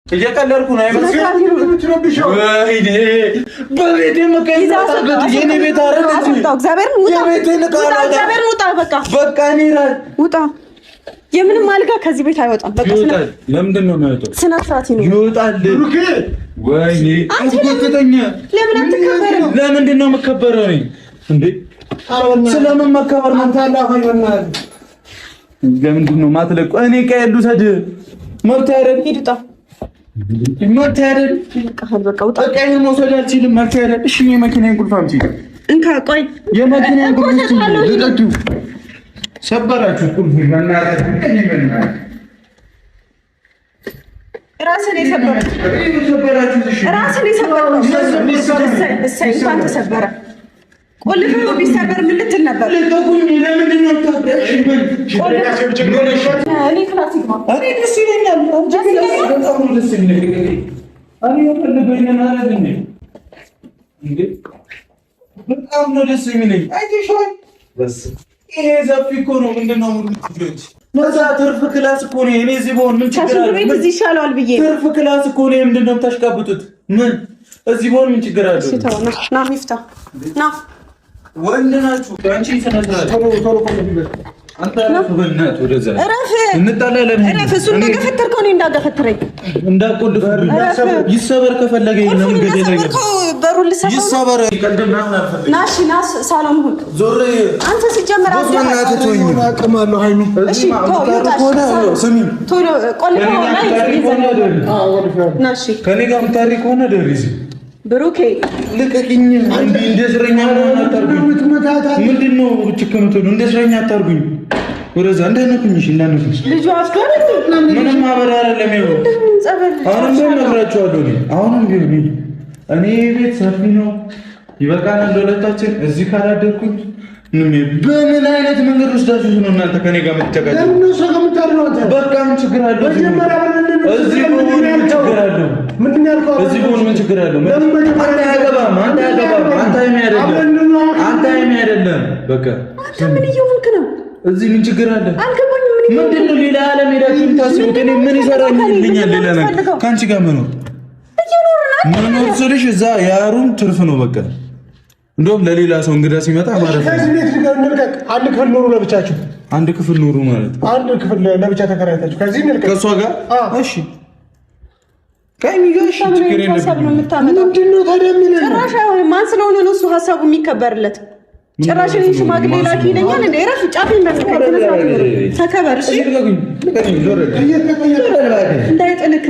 እየቀለድኩ ነው አይመስልም? ወይኔ በቤቴ መቀየዛበት የኔ ቤት አረጋግጥ እግዚአብሔርን ውጣ በቃ እኔ ውጣ። የምንም አልጋ ከዚህ ቤት አይወጣም። በቃ ለምንድን ነው የሚወጣው? ስነ ስርዓት ነው ይወጣል። ወይኔ አትከተኛ። ለምን አትከበረው? ለምንድን ነው የምከበረው እንዴ? ስለምን መከበር ነው ታላፈኛል? ለምንድን ነው ማትለቁ? እኔ ቀየሉ ሰድ መብት አይደል? ሂድጣ መብት አይደል? በቃ ውጣ። በቃ ይሄን መውሰድ አልችልም። መብት አይደል? እሺ የመኪናዬን ቁልፍ አምጪ። እንካ ቆይ የመኪናዬን ቁልፍ ልቀቂ። ሰበራችሁ ቁልፍ በእናትህ ራስን የሰበራችሁ ራስን የሰበራችሁ እሰይ እንኳን ተሰበረ። ቁልፍ ቢሰበር ምን ልትል ነበር? ለቁኝ ለምንድን ነው ታውቃለሽ? እኔ ክላሲክ ነው እኔ ደስ ይለኛል። በጣም ደስ ይለኛል። እኔ የፈለገኝን አረግ እንዴ በጣም ነው ደስ የሚለኝ። አይተሽዋል? በስ ይሄ ዘፊ እኮ ነው። ምንድነው ሙሉት መዛ ትርፍ ክላስ እኮ ነው። እኔ እዚህ በሆን ምን ችግር አለ? ቤት እዚህ ይሻላል ብዬ ትርፍ ክላስ እኮ ነው። ምንድነው የምታሽቃብጡት? ምን እዚህ በሆን ምን ችግር አለ? እሺ ተው ና ሚፍታ ና ወንድ ናችሁ አንቺ ተነሳሽ። ቶሎ አንተ አረፍበልናት ወደዛ እረፍ። እንጣላለን። እረፍ። እሱ እንደገፈተርከው እኔ እንዳገፈተረኝ እንዳቆልፍ ይሰበር ከፈለገ ለምን ገዴ ነገር በሩን ልሰበር ይሰበር። ይቀደምና ናሽ ናስ ሳሎን ሁን ዞር አንተ ሲጀመር አስጀመራችሁ አቀማለሁ ሃይሚ እሺ ቶሎ ስሚ ቶሎ ቆልፈው ላይ ናሽ ከኔ ጋር ምታሪ ከሆነ ደሪዚ ብሩኬ ልቀቂኝ። እንደስረኛ አታርጉኝ። ምንድነው ችክምቱ? እንደስረኛ አታርጉኝ። ወደዛ እንዳነኩኝ እንዳነኩኝ ልጅ አስከረ ምንም ማበራር አይደለም። ይኸው አሁንም ነግራችኋለሁ። አሁንም ግን እኔ ቤት ሰፊ ነው ይበቃናል ለሁለታችን። እዚህ ካላደርኩኝ በምን አይነት መንገድ ወስዳችሁ ነው እናንተ ከኔ ጋር የምትጨቃጨቁ? በቃ ምን ችግር አለው? እዚህ ምን ችግር አለው? እዚህ ምን ችግር አለው? አንተ ያገባም አንተ አይደለም። በቃ ምን እየሆንክ ነው? እዚህ ምን ችግር አለ? ምንድነው ሌላ ዓለም ሄዳችሁ ታስቡት? እኔ ምን ይሰራልኛል? ሌላ ነገር ካንቺ ጋር መኖር ስልሽ እዛ ያሩን ትርፍ ነው በቃ እንደውም ለሌላ ሰው እንግዳ ሲመጣ ማለት ነው። አንድ ክፍል ኑሩ ለብቻችሁ። አንድ ክፍል ኑሩ ማለት አንድ ክፍል ለብቻ ተከራይታችሁ ከዚህ እንልቀቅ ከሷ ጋር እሺ። ከሚጋሽ ችግር የለም። ምንድነው ታዲያ? ጭራሽ አይሆንም። ማን ስለሆነ ነው እሱ ሀሳቡ የሚከበርለት? ጭራሽ እኔ ሽማግሌ ላኪ ይለኛል እንዴ? ረፍ ጫፊን ተከበር እሺ። እንዳይጥልክ